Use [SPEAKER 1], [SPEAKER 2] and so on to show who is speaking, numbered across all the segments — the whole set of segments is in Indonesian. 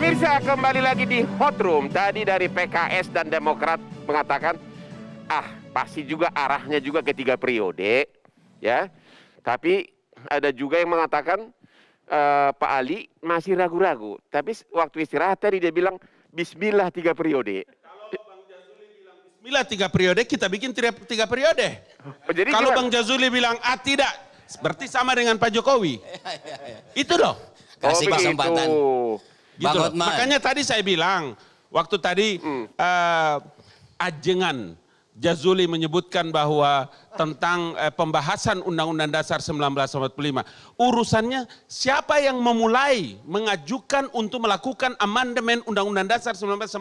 [SPEAKER 1] Pemirsa, kembali lagi di Hot Room. Tadi dari PKS dan Demokrat mengatakan, pasti juga arahnya juga ke 3 periode, ya. Tapi ada juga yang mengatakan Pak Ali masih ragu-ragu. Tapi waktu istirahat tadi dia bilang, Bismillah 3 periode.
[SPEAKER 2] Kalau Bang Jazuli bilang Bismillah 3 periode, kita bikin 3 periode.
[SPEAKER 1] Jadi
[SPEAKER 2] kalau
[SPEAKER 1] gimana?
[SPEAKER 2] Bang Jazuli bilang tidak, berarti sama dengan Pak Jokowi. Itu loh.
[SPEAKER 3] Kasih kesempatan.
[SPEAKER 2] Gitu loh. Makanya tadi saya bilang, waktu tadi ajengan Jazuli menyebutkan bahwa tentang pembahasan Undang-Undang Dasar 1945. Urusannya siapa yang memulai mengajukan untuk melakukan amandemen Undang-Undang Dasar 1945.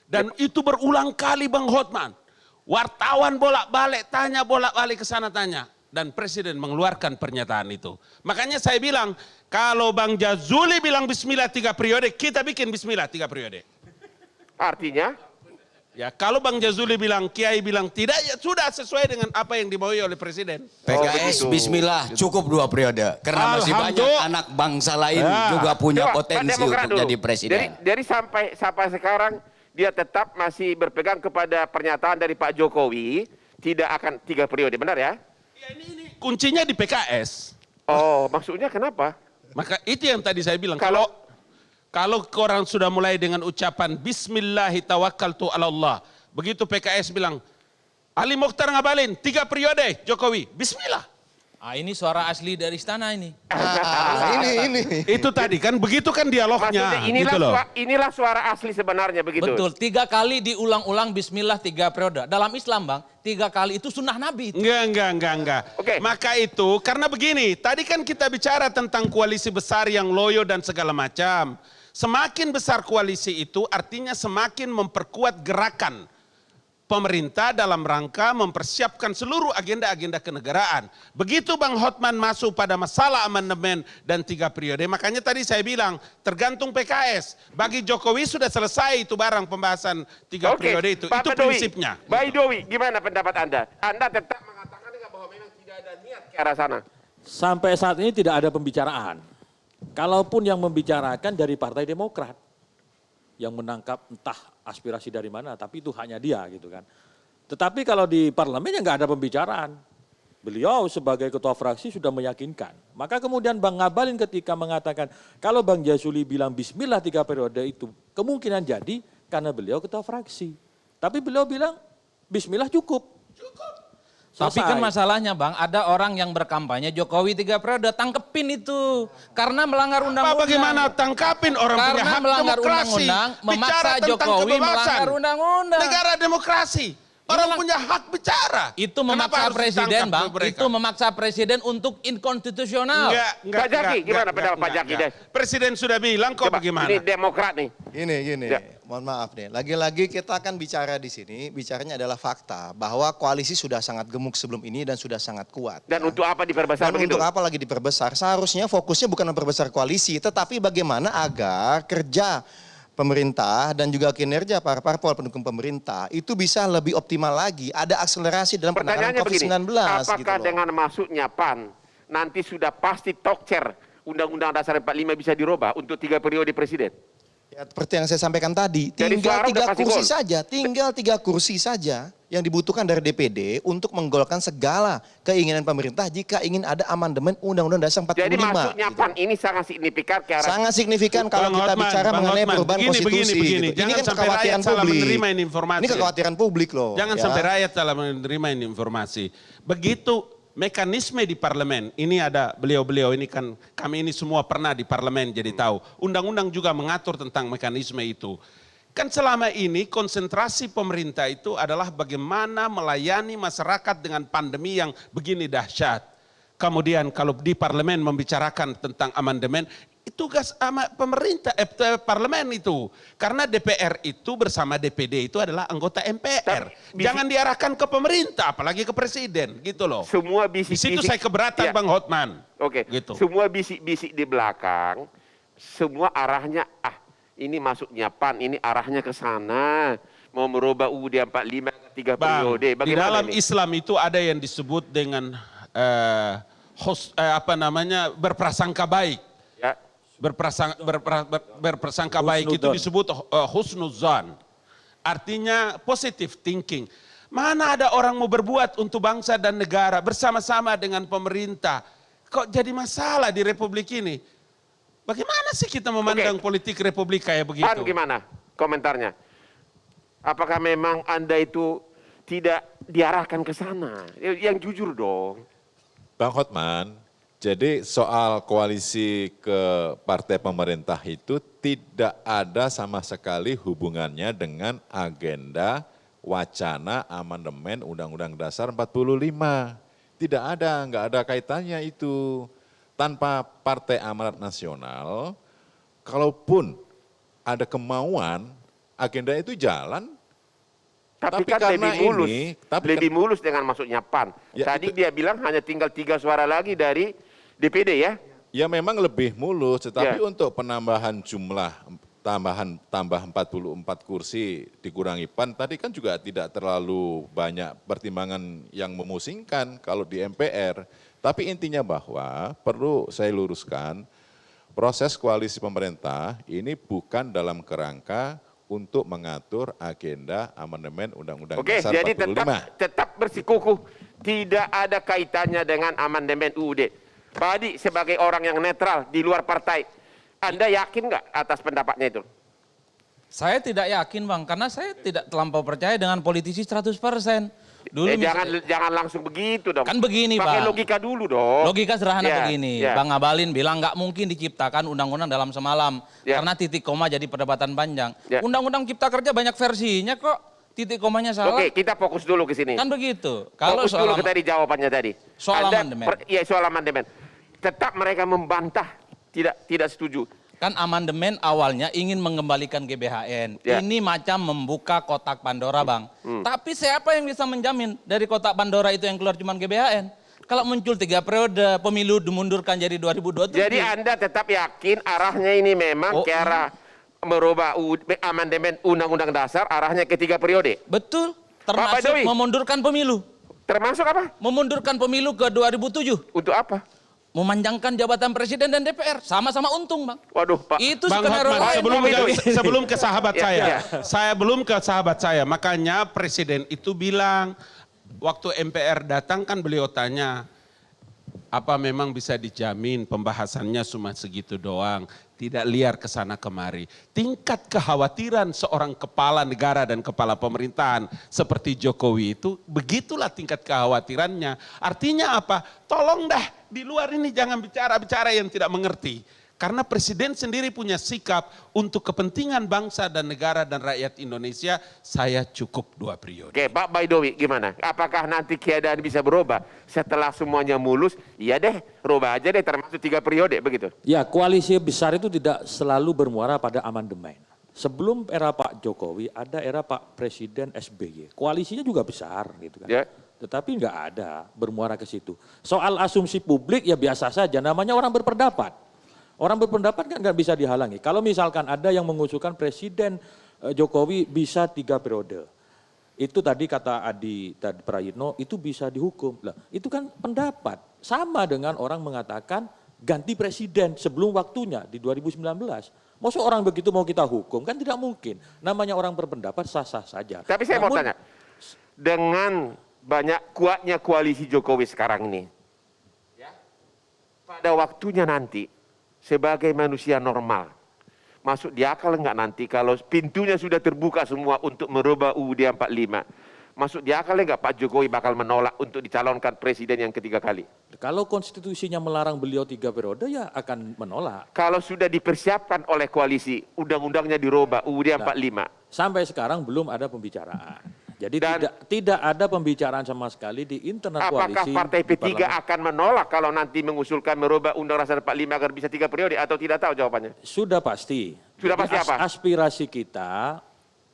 [SPEAKER 2] Dan itu berulang kali Bang Hotman. Wartawan bolak-balik tanya, bolak-balik ke sana tanya. Dan Presiden mengeluarkan pernyataan itu. Makanya saya bilang, kalau Bang Jazuli bilang Bismillah 3 periode, kita bikin Bismillah 3 periode.
[SPEAKER 1] Artinya?
[SPEAKER 2] Ya, kalau Bang Jazuli bilang, Kiai bilang tidak, ya sudah sesuai dengan apa yang dimaui oleh Presiden.
[SPEAKER 3] PKS Bismillah cukup 2 periode. Karena masih banyak anak bangsa lain juga punya potensi untuk jadi presiden.
[SPEAKER 1] Jadi sampai sekarang dia tetap masih berpegang kepada pernyataan dari Pak Jokowi, tidak akan 3 periode, benar ya?
[SPEAKER 2] Ya, ini kuncinya di PKS.
[SPEAKER 1] Oh, maksudnya kenapa?
[SPEAKER 2] Maka itu yang tadi saya bilang. Kalau orang sudah mulai dengan ucapan Bismillahi tawakkaltu ala Allah. Begitu PKS bilang, Ali Mokhtar Ngabalin 3 periode Jokowi. Bismillah.
[SPEAKER 4] Ini suara asli dari istana ini.
[SPEAKER 3] Ini.
[SPEAKER 2] Itu tadi kan, begitu kan dialognya.
[SPEAKER 1] Maksudnya inilah suara asli sebenarnya begitu.
[SPEAKER 4] Betul, 3 kali diulang-ulang Bismillah 3 periode. Dalam Islam Bang, 3 kali itu sunnah Nabi.
[SPEAKER 2] Enggak.
[SPEAKER 1] Oke.
[SPEAKER 2] Maka itu, karena begini, tadi kan kita bicara tentang koalisi besar yang loyo dan segala macam. Semakin besar koalisi itu artinya semakin memperkuat gerakan pemerintah dalam rangka mempersiapkan seluruh agenda-agenda kenegaraan. Begitu Bang Hotman masuk pada masalah amandemen dan 3 periode, makanya tadi saya bilang tergantung PKS. Bagi Jokowi sudah selesai itu barang pembahasan 3 periode itu.
[SPEAKER 1] Pak
[SPEAKER 2] Itu
[SPEAKER 1] Baidowi,
[SPEAKER 2] prinsipnya.
[SPEAKER 1] Baidowi, gimana pendapat Anda? Anda tetap mengatakan enggak bahwa memang tidak ada niat ke arah sana?
[SPEAKER 5] Sampai saat ini tidak ada pembicaraan. Kalaupun yang membicarakan dari Partai Demokrat, yang menangkap entah aspirasi dari mana, tapi itu hanya dia gitu kan. Tetapi kalau di parlemen ya nggak ada pembicaraan. Beliau sebagai ketua fraksi sudah meyakinkan. Maka kemudian Bang Ngabalin ketika mengatakan, kalau Bang Jazuli bilang Bismillah 3 periode itu kemungkinan jadi karena beliau ketua fraksi. Tapi beliau bilang Bismillah cukup.
[SPEAKER 4] Tapi kan masalahnya Bang, ada orang yang berkampanye Jokowi 3 periode, tangkepin itu. Karena melanggar undang-undang.
[SPEAKER 2] Bagaimana tangkapin orang punya hak
[SPEAKER 4] melanggar
[SPEAKER 2] demokrasi.
[SPEAKER 4] undang-undang, memaksa
[SPEAKER 2] Bicara tentang
[SPEAKER 4] Jokowi
[SPEAKER 2] kebebasan.
[SPEAKER 4] melanggar undang-undang.
[SPEAKER 2] Negara demokrasi. Orang punya hak bicara.
[SPEAKER 4] Itu memaksa presiden Bang, itu memaksa presiden untuk inkonstitusional.
[SPEAKER 1] Pak Jaki, gimana pendapat Pak Jaki deh?
[SPEAKER 2] Presiden sudah bilang kok bagaimana?
[SPEAKER 1] Ini Demokrat nih.
[SPEAKER 6] Gini, mohon maaf nih. Lagi-lagi kita akan bicara di sini, bicaranya adalah fakta bahwa koalisi sudah sangat gemuk sebelum ini dan sudah sangat kuat.
[SPEAKER 1] Dan untuk apa diperbesar
[SPEAKER 6] Dan
[SPEAKER 1] begitu?
[SPEAKER 6] untuk apa lagi diperbesar? Seharusnya fokusnya bukan memperbesar koalisi, tetapi bagaimana agar kerja pemerintah dan juga kinerja para parpol pendukung pemerintah itu bisa lebih optimal lagi. Ada akselerasi dalam penanganan COVID-19.
[SPEAKER 1] Apakah
[SPEAKER 6] gitu loh.
[SPEAKER 1] dengan masuknya PAN nanti sudah pasti tokcer Undang-Undang Dasar 45 bisa dirubah untuk 3 periode presiden?
[SPEAKER 6] Ya, seperti yang saya sampaikan tadi,
[SPEAKER 1] Jadi
[SPEAKER 6] tinggal
[SPEAKER 1] suara udah
[SPEAKER 6] 3
[SPEAKER 1] pasti
[SPEAKER 6] kursi
[SPEAKER 1] gol.
[SPEAKER 6] saja, tinggal 3 kursi saja yang dibutuhkan dari DPD untuk menggolkan segala keinginan pemerintah jika ingin ada amandemen Undang-Undang Dasar 45.
[SPEAKER 1] Jadi masuknya
[SPEAKER 6] gitu.
[SPEAKER 1] PAN ini sangat signifikan ke arah...
[SPEAKER 6] Sangat signifikan kalau
[SPEAKER 2] Bang
[SPEAKER 6] kita
[SPEAKER 2] Hotman,
[SPEAKER 6] bicara
[SPEAKER 2] Bang
[SPEAKER 6] mengenai
[SPEAKER 2] Hotman,
[SPEAKER 6] perubahan konstitusi.
[SPEAKER 2] begini.
[SPEAKER 6] Gitu. Ini
[SPEAKER 2] Jangan
[SPEAKER 6] kan
[SPEAKER 2] sampai
[SPEAKER 6] kekhawatiran
[SPEAKER 2] rakyat salah
[SPEAKER 6] publik.
[SPEAKER 2] menerima ini informasi.
[SPEAKER 6] Ini kekhawatiran publik loh.
[SPEAKER 2] Jangan
[SPEAKER 6] ya.
[SPEAKER 2] sampai rakyat salah menerima ini informasi. Begitu mekanisme di parlemen, ini ada beliau-beliau ini kan, kami ini semua pernah di parlemen jadi tahu. Undang-undang juga mengatur tentang mekanisme itu. Kan selama ini konsentrasi pemerintah itu adalah bagaimana melayani masyarakat dengan pandemi yang begini dahsyat. Kemudian kalau di parlemen membicarakan tentang amandemen, itu tugas pemerintah, parlemen itu. Karena DPR itu bersama DPD itu adalah anggota MPR. Jangan diarahkan ke pemerintah, apalagi ke presiden, gitu loh.
[SPEAKER 1] Semua bisik-bisik.
[SPEAKER 2] Di situ saya keberatan, Bang Hotman.
[SPEAKER 1] Oke,
[SPEAKER 2] gitu.
[SPEAKER 1] Semua bisik-bisik di belakang, semua arahnya, ini masuknya PAN, ini arahnya ke sana. Mau merubah UUD 45 ke 3 periode.
[SPEAKER 2] Di dalam ini? Islam itu ada yang disebut dengan berprasangka baik.
[SPEAKER 1] Ya.
[SPEAKER 2] berprasangka baik itu
[SPEAKER 5] Husnudon.
[SPEAKER 2] disebut husnuzan. Artinya positive thinking. Mana ada orang mau berbuat untuk bangsa dan negara bersama-sama dengan pemerintah. Kok jadi masalah di Republik ini? Bagaimana sih kita memandang politik Republik kayak begitu?
[SPEAKER 1] Pan gimana komentarnya? Apakah memang Anda itu tidak diarahkan ke sana? Yang jujur dong.
[SPEAKER 7] Bang Hotman, jadi soal koalisi ke partai pemerintah itu tidak ada sama sekali hubungannya dengan agenda wacana amandemen Undang-Undang Dasar 45. Tidak ada, nggak ada kaitannya itu. Tanpa Partai Amanat Nasional, kalaupun ada kemauan, agenda itu jalan.
[SPEAKER 1] Tapi kan
[SPEAKER 7] karena
[SPEAKER 1] lebih mulus dengan masuknya PAN.
[SPEAKER 7] Ya,
[SPEAKER 1] Tadi dia bilang hanya tinggal 3 suara lagi dari DPD ya.
[SPEAKER 7] Ya memang lebih mulus, tetapi
[SPEAKER 1] Ya.
[SPEAKER 7] untuk penambahan jumlah tambah 44 kursi dikurangi PAN tadi kan juga tidak terlalu banyak pertimbangan yang memusingkan kalau di MPR. Tapi intinya bahwa perlu saya luruskan, proses koalisi pemerintah ini bukan dalam kerangka untuk mengatur agenda amandemen Undang-Undang
[SPEAKER 1] Oke,
[SPEAKER 7] Dasar
[SPEAKER 1] jadi
[SPEAKER 7] 45.
[SPEAKER 1] tetap bersikukuh tidak ada kaitannya dengan amandemen UUD. Pak Adi sebagai orang yang netral di luar partai, Anda yakin nggak atas pendapatnya itu?
[SPEAKER 4] Saya tidak yakin Bang, karena saya tidak terlampau percaya dengan politisi 100%. Dulu
[SPEAKER 1] Jangan langsung begitu dong.
[SPEAKER 4] Kan begini,
[SPEAKER 1] Pakai
[SPEAKER 4] Bang.
[SPEAKER 1] logika dulu dong.
[SPEAKER 4] Logika sederhana
[SPEAKER 1] Ya,
[SPEAKER 4] begini,
[SPEAKER 1] ya.
[SPEAKER 4] Bang Abalin bilang nggak mungkin diciptakan undang-undang dalam semalam.
[SPEAKER 1] Ya.
[SPEAKER 4] Karena titik koma jadi perdebatan panjang.
[SPEAKER 1] Ya.
[SPEAKER 4] Undang-undang cipta kerja banyak versinya kok, titik komanya salah.
[SPEAKER 1] Oke, kita fokus dulu ke sini.
[SPEAKER 4] Kan begitu. Kalau
[SPEAKER 1] Fokus dulu
[SPEAKER 4] soal
[SPEAKER 1] ke tadi jawabannya tadi.
[SPEAKER 4] Soal amandemen.
[SPEAKER 1] Iya, soal amandemen. Tetap mereka membantah, tidak setuju.
[SPEAKER 4] kan amandemen awalnya ingin mengembalikan GBHN.
[SPEAKER 1] Ya.
[SPEAKER 4] Ini macam membuka kotak Pandora, Bang. Tapi siapa yang bisa menjamin dari kotak Pandora itu yang keluar cuma GBHN? Kalau muncul 3 periode, pemilu dimundurkan jadi 2027.
[SPEAKER 1] Jadi Anda tetap yakin arahnya ini memang ke arah merubah amandemen Undang-Undang Dasar, arahnya ke 3 periode?
[SPEAKER 4] Betul.
[SPEAKER 1] Pak
[SPEAKER 4] Termasuk
[SPEAKER 1] Baidowi.
[SPEAKER 4] memundurkan pemilu.
[SPEAKER 1] Termasuk apa?
[SPEAKER 4] Memundurkan pemilu ke 2007.
[SPEAKER 1] Untuk apa?
[SPEAKER 4] Memanjangkan jabatan presiden dan DPR. Sama-sama untung, Bang.
[SPEAKER 1] Waduh, Pak.
[SPEAKER 4] Itu
[SPEAKER 2] Bang
[SPEAKER 4] skenario
[SPEAKER 2] Hotman,
[SPEAKER 4] lain.
[SPEAKER 2] sebelum ke sahabat
[SPEAKER 1] Ya,
[SPEAKER 2] saya,
[SPEAKER 1] ya.
[SPEAKER 2] saya belum ke sahabat saya. Makanya presiden itu bilang, waktu MPR datang kan beliau tanya, apa memang bisa dijamin pembahasannya cuma segitu doang, tidak liar ke sana kemari. Tingkat kekhawatiran seorang kepala negara dan kepala pemerintahan seperti Jokowi itu, begitulah tingkat kekhawatirannya. Artinya apa? Tolong dah di luar ini jangan bicara-bicara yang tidak mengerti. Karena presiden sendiri punya sikap untuk kepentingan bangsa dan negara dan rakyat Indonesia, saya cukup 2 periode.
[SPEAKER 1] Oke, Pak Baidowi gimana? Apakah nanti keadaan bisa berubah setelah semuanya mulus? Iya deh, rubah aja deh termasuk 3 periode begitu.
[SPEAKER 5] Ya, koalisi besar itu tidak selalu bermuara pada amandemen. Sebelum era Pak Jokowi ada era Pak Presiden SBY. Koalisinya juga besar gitu kan.
[SPEAKER 1] Ya.
[SPEAKER 5] Tetapi nggak ada bermuara ke situ. Soal asumsi publik ya biasa saja, namanya orang berpendapat. Orang berpendapat kan nggak bisa dihalangi. Kalau misalkan ada yang mengusulkan Presiden Jokowi bisa 3 periode. Itu tadi kata Adi Prayitno itu bisa dihukum. Lah, itu kan pendapat. Sama dengan orang mengatakan ganti presiden sebelum waktunya di 2019. Maksud orang begitu mau kita hukum? Kan tidak mungkin. Namanya orang berpendapat sah-sah saja.
[SPEAKER 1] Tapi saya mau tanya, dengan banyak kuatnya koalisi Jokowi sekarang ini, ya, pada waktunya nanti sebagai manusia normal, masuk di akal enggak nanti kalau pintunya sudah terbuka semua untuk merubah UUD 45, masuk di akal enggak Pak Jokowi bakal menolak untuk dicalonkan presiden yang ketiga kali?
[SPEAKER 5] Kalau konstitusinya melarang beliau 3 periode ya akan menolak.
[SPEAKER 1] Kalau sudah dipersiapkan oleh koalisi, undang-undangnya dirubah UUD 45.
[SPEAKER 5] Sampai sekarang belum ada pembicaraan. Jadi
[SPEAKER 1] Dan-
[SPEAKER 5] tidak ada pembicaraan sama sekali di internal
[SPEAKER 1] Apakah
[SPEAKER 5] koalisi.
[SPEAKER 1] Partai
[SPEAKER 5] di
[SPEAKER 1] P3
[SPEAKER 5] parlemen.
[SPEAKER 1] akan menolak kalau nanti mengusulkan merubah Undang-Undang Dasar 45 agar bisa 3 periode atau tidak tahu jawabannya?
[SPEAKER 5] Sudah pasti.
[SPEAKER 1] Sudah
[SPEAKER 5] Jadi
[SPEAKER 1] pasti apa?
[SPEAKER 5] Aspirasi kita,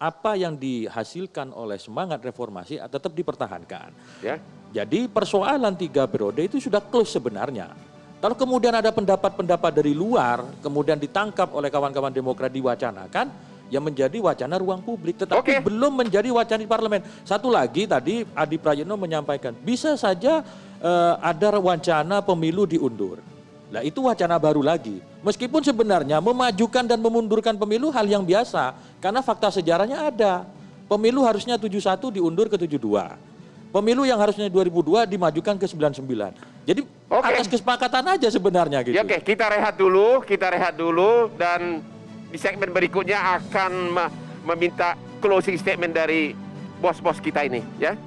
[SPEAKER 5] apa yang dihasilkan oleh semangat reformasi tetap dipertahankan.
[SPEAKER 1] Ya.
[SPEAKER 5] Jadi persoalan 3 periode itu sudah close sebenarnya. Kalau kemudian ada pendapat-pendapat dari luar, kemudian ditangkap oleh kawan-kawan Demokrat diwacanakan, yang menjadi wacana ruang publik, tetapi
[SPEAKER 1] Oke.
[SPEAKER 5] belum menjadi wacana di parlemen. Satu lagi tadi Adi Prayitno menyampaikan, bisa saja ada wacana pemilu diundur. Nah itu wacana baru lagi. Meskipun sebenarnya memajukan dan memundurkan pemilu hal yang biasa. Karena fakta sejarahnya ada. Pemilu harusnya 71 diundur ke 72. Pemilu yang harusnya 2002 dimajukan ke 99. Jadi atas kesepakatan aja sebenarnya gitu.
[SPEAKER 1] Ya, oke, kita rehat dulu dan di segmen berikutnya akan meminta closing statement dari bos-bos kita ini, ya.